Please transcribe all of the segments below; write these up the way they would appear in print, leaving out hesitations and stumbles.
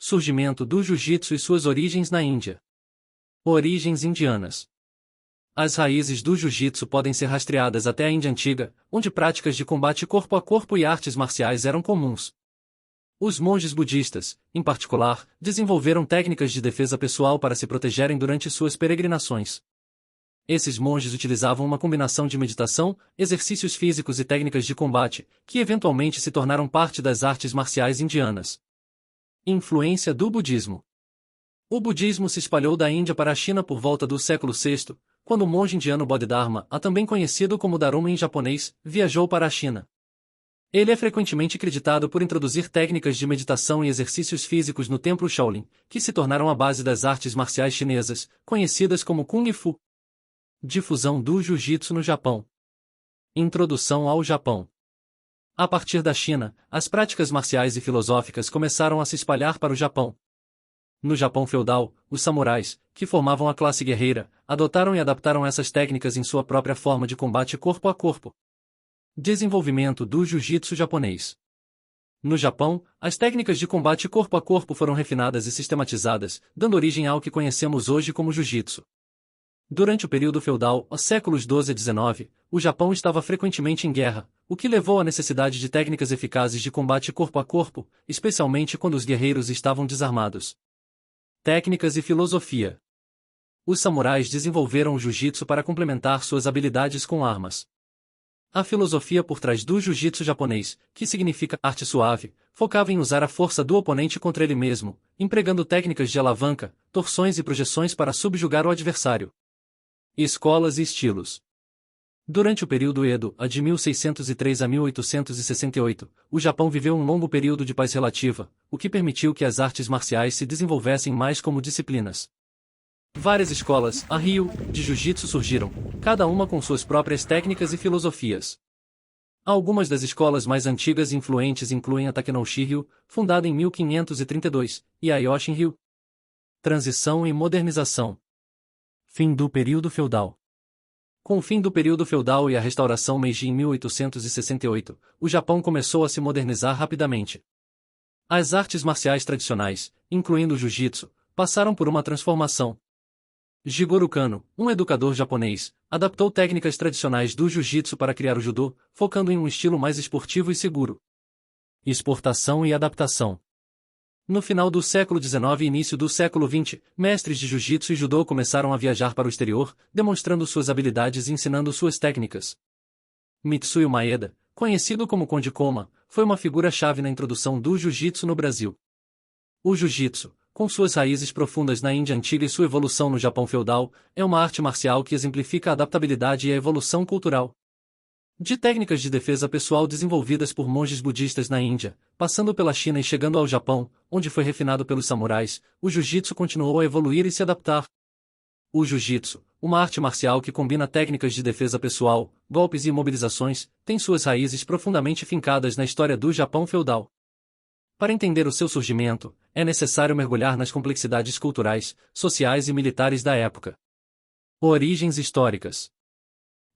Surgimento do Jiu-Jitsu e suas origens na Índia. Origens indianas. As raízes do Jiu-Jitsu podem ser rastreadas até a Índia Antiga, onde práticas de combate corpo a corpo e artes marciais eram comuns. Os monges budistas, em particular, desenvolveram técnicas de defesa pessoal para se protegerem durante suas peregrinações. Esses monges utilizavam uma combinação de meditação, exercícios físicos e técnicas de combate, que eventualmente se tornaram parte das artes marciais indianas. Influência do budismo. O budismo se espalhou da Índia para a China por volta do século VI, quando o monge indiano Bodhidharma, também conhecido como Daruma em japonês, viajou para a China. Ele é frequentemente acreditado por introduzir técnicas de meditação e exercícios físicos no templo Shaolin, que se tornaram a base das artes marciais chinesas, conhecidas como Kung Fu. Difusão do Jiu-Jitsu no Japão. Introdução ao Japão. A partir da China, as práticas marciais e filosóficas começaram a se espalhar para o Japão. No Japão feudal, os samurais, que formavam a classe guerreira, adotaram e adaptaram essas técnicas em sua própria forma de combate corpo a corpo. Desenvolvimento do Jiu-Jitsu japonês. No Japão, as técnicas de combate corpo a corpo foram refinadas e sistematizadas, dando origem ao que conhecemos hoje como Jiu-Jitsu. Durante o período feudal, aos séculos XII a XIX, o Japão estava frequentemente em guerra, o que levou à necessidade de técnicas eficazes de combate corpo a corpo, especialmente quando os guerreiros estavam desarmados. Técnicas e filosofia. Os samurais desenvolveram o jiu-jitsu para complementar suas habilidades com armas. A filosofia por trás do jiu-jitsu japonês, que significa arte suave, focava em usar a força do oponente contra ele mesmo, empregando técnicas de alavanca, torções e projeções para subjugar o adversário. Escolas e estilos. Durante o período Edo, de 1603 a 1868, o Japão viveu um longo período de paz relativa, o que permitiu que as artes marciais se desenvolvessem mais como disciplinas. Várias escolas, a Ryu, de jiu-jitsu surgiram, cada uma com suas próprias técnicas e filosofias. Algumas das escolas mais antigas e influentes incluem a Takenoshi Ryu, fundada em 1532, e a Yoshin Ryu. Transição e modernização. Fim do período feudal. Com o fim do período feudal e a restauração Meiji em 1868, o Japão começou a se modernizar rapidamente. As artes marciais tradicionais, incluindo o jiu-jitsu, passaram por uma transformação. Jigoro Kano, um educador japonês, adaptou técnicas tradicionais do jiu-jitsu para criar o judô, focando em um estilo mais esportivo e seguro. Exportação e adaptação. No final do século XIX e início do século XX, mestres de jiu-jitsu e judô começaram a viajar para o exterior, demonstrando suas habilidades e ensinando suas técnicas. Mitsuyo Maeda, conhecido como Conde Koma, foi uma figura-chave na introdução do jiu-jitsu no Brasil. O jiu-jitsu, com suas raízes profundas na Índia Antiga e sua evolução no Japão feudal, é uma arte marcial que exemplifica a adaptabilidade e a evolução cultural. De técnicas de defesa pessoal desenvolvidas por monges budistas na Índia, passando pela China e chegando ao Japão, onde foi refinado pelos samurais, o jiu-jitsu continuou a evoluir e se adaptar. O jiu-jitsu, uma arte marcial que combina técnicas de defesa pessoal, golpes e imobilizações, tem suas raízes profundamente fincadas na história do Japão feudal. Para entender o seu surgimento, é necessário mergulhar nas complexidades culturais, sociais e militares da época. Origens históricas.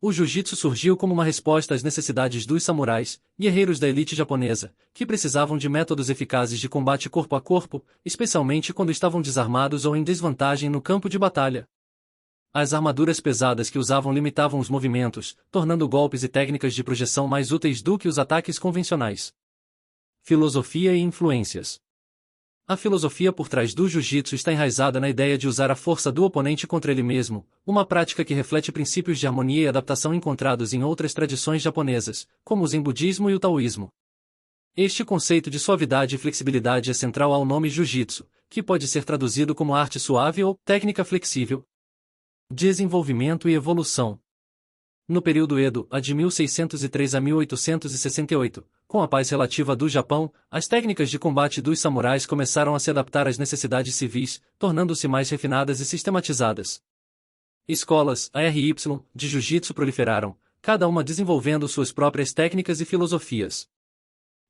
O jiu-jitsu surgiu como uma resposta às necessidades dos samurais, guerreiros da elite japonesa, que precisavam de métodos eficazes de combate corpo a corpo, especialmente quando estavam desarmados ou em desvantagem no campo de batalha. As armaduras pesadas que usavam limitavam os movimentos, tornando golpes e técnicas de projeção mais úteis do que os ataques convencionais. Filosofia e influências. A filosofia por trás do jiu-jitsu está enraizada na ideia de usar a força do oponente contra ele mesmo, uma prática que reflete princípios de harmonia e adaptação encontrados em outras tradições japonesas, como o Zen budismo e o taoísmo. Este conceito de suavidade e flexibilidade é central ao nome jiu-jitsu, que pode ser traduzido como arte suave ou técnica flexível. Desenvolvimento e evolução. No período Edo, de 1603 a 1868, com a paz relativa do Japão, as técnicas de combate dos samurais começaram a se adaptar às necessidades civis, tornando-se mais refinadas e sistematizadas. Escolas, ARY, de jiu-jitsu proliferaram, cada uma desenvolvendo suas próprias técnicas e filosofias.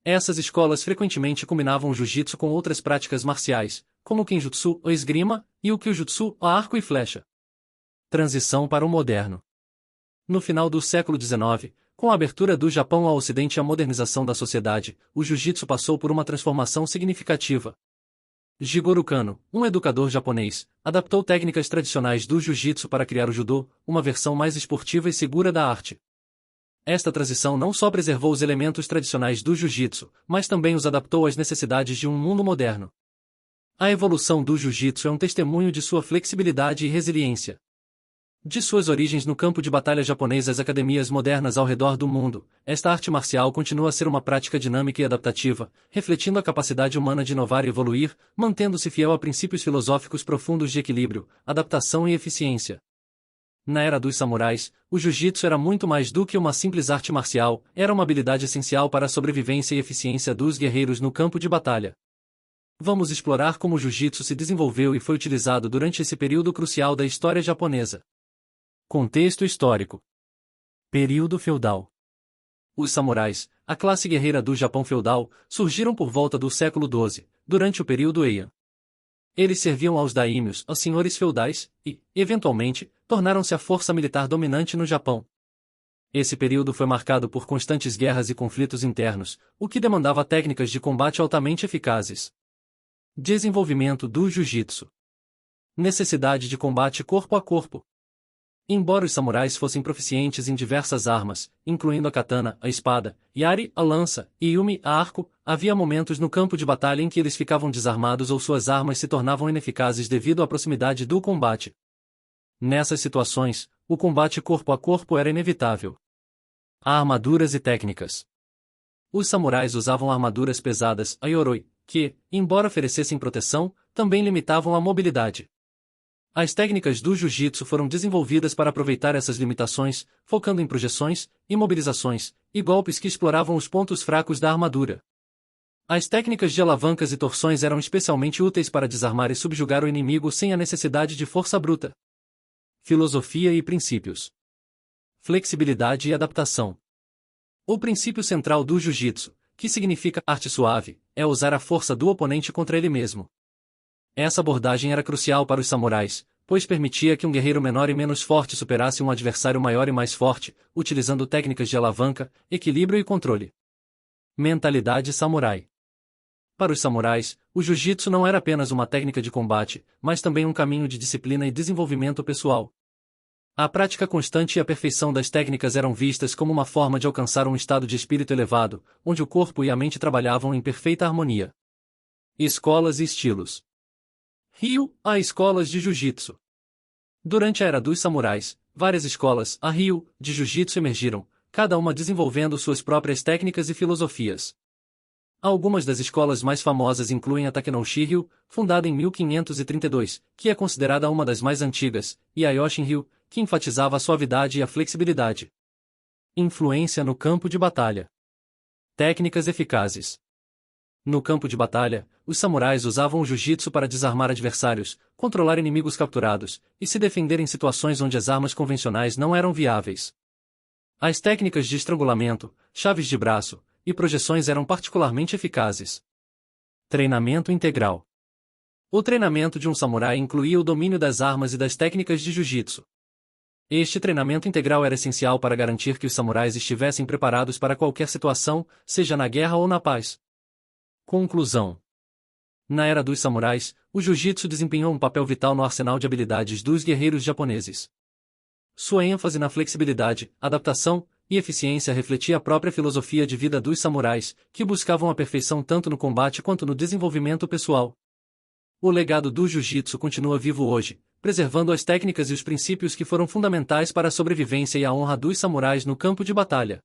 Essas escolas frequentemente combinavam o jiu-jitsu com outras práticas marciais, como o kenjutsu, ou esgrima, e o kyujutsu, ou arco e flecha. Transição para o moderno. No final do século XIX, com a abertura do Japão ao Ocidente e a modernização da sociedade, o jiu-jitsu passou por uma transformação significativa. Jigoro Kano, um educador japonês, adaptou técnicas tradicionais do jiu-jitsu para criar o judô, uma versão mais esportiva e segura da arte. Esta transição não só preservou os elementos tradicionais do jiu-jitsu, mas também os adaptou às necessidades de um mundo moderno. A evolução do jiu-jitsu é um testemunho de sua flexibilidade e resiliência. De suas origens no campo de batalha japonês às academias modernas ao redor do mundo, esta arte marcial continua a ser uma prática dinâmica e adaptativa, refletindo a capacidade humana de inovar e evoluir, mantendo-se fiel a princípios filosóficos profundos de equilíbrio, adaptação e eficiência. Na era dos samurais, o jiu-jitsu era muito mais do que uma simples arte marcial, era uma habilidade essencial para a sobrevivência e eficiência dos guerreiros no campo de batalha. Vamos explorar como o jiu-jitsu se desenvolveu e foi utilizado durante esse período crucial da história japonesa. Contexto histórico. Período feudal. Os samurais, a classe guerreira do Japão feudal, surgiram por volta do século XII, durante o período Heian. Eles serviam aos daimyos, aos senhores feudais, e, eventualmente, tornaram-se a força militar dominante no Japão. Esse período foi marcado por constantes guerras e conflitos internos, o que demandava técnicas de combate altamente eficazes. Desenvolvimento do jiu-jitsu. Necessidade de combate corpo a corpo. Embora os samurais fossem proficientes em diversas armas, incluindo a katana, a espada, yari, a lança, e yumi, a arco, havia momentos no campo de batalha em que eles ficavam desarmados ou suas armas se tornavam ineficazes devido à proximidade do combate. Nessas situações, o combate corpo a corpo era inevitável. Armaduras e técnicas. Os samurais usavam armaduras pesadas, a yoroi, que, embora oferecessem proteção, também limitavam a mobilidade. As técnicas do jiu-jitsu foram desenvolvidas para aproveitar essas limitações, focando em projeções, imobilizações e golpes que exploravam os pontos fracos da armadura. As técnicas de alavancas e torções eram especialmente úteis para desarmar e subjugar o inimigo sem a necessidade de força bruta. Filosofia e princípios. Flexibilidade e adaptação. O princípio central do jiu-jitsu, que significa arte suave, é usar a força do oponente contra ele mesmo. Essa abordagem era crucial para os samurais, pois permitia que um guerreiro menor e menos forte superasse um adversário maior e mais forte, utilizando técnicas de alavanca, equilíbrio e controle. Mentalidade samurai. Para os samurais, o jiu-jitsu não era apenas uma técnica de combate, mas também um caminho de disciplina e desenvolvimento pessoal. A prática constante e a perfeição das técnicas eram vistas como uma forma de alcançar um estado de espírito elevado, onde o corpo e a mente trabalhavam em perfeita harmonia. Escolas e estilos. Ryu, há escolas de jiu-jitsu. Durante a era dos samurais, várias escolas, a Ryu, de jiu-jitsu emergiram, cada uma desenvolvendo suas próprias técnicas e filosofias. Algumas das escolas mais famosas incluem a Takenouchi Ryu, fundada em 1532, que é considerada uma das mais antigas, e a Yoshin Ryu, que enfatizava a suavidade e a flexibilidade. Influência no campo de batalha. Técnicas eficazes. No campo de batalha, os samurais usavam o jiu-jitsu para desarmar adversários, controlar inimigos capturados, e se defender em situações onde as armas convencionais não eram viáveis. As técnicas de estrangulamento, chaves de braço e projeções eram particularmente eficazes. Treinamento integral. O treinamento de um samurai incluía o domínio das armas e das técnicas de jiu-jitsu. Este treinamento integral era essencial para garantir que os samurais estivessem preparados para qualquer situação, seja na guerra ou na paz. Conclusão. Na era dos samurais, o jiu-jitsu desempenhou um papel vital no arsenal de habilidades dos guerreiros japoneses. Sua ênfase na flexibilidade, adaptação e eficiência refletia a própria filosofia de vida dos samurais, que buscavam a perfeição tanto no combate quanto no desenvolvimento pessoal. O legado do jiu-jitsu continua vivo hoje, preservando as técnicas e os princípios que foram fundamentais para a sobrevivência e a honra dos samurais no campo de batalha.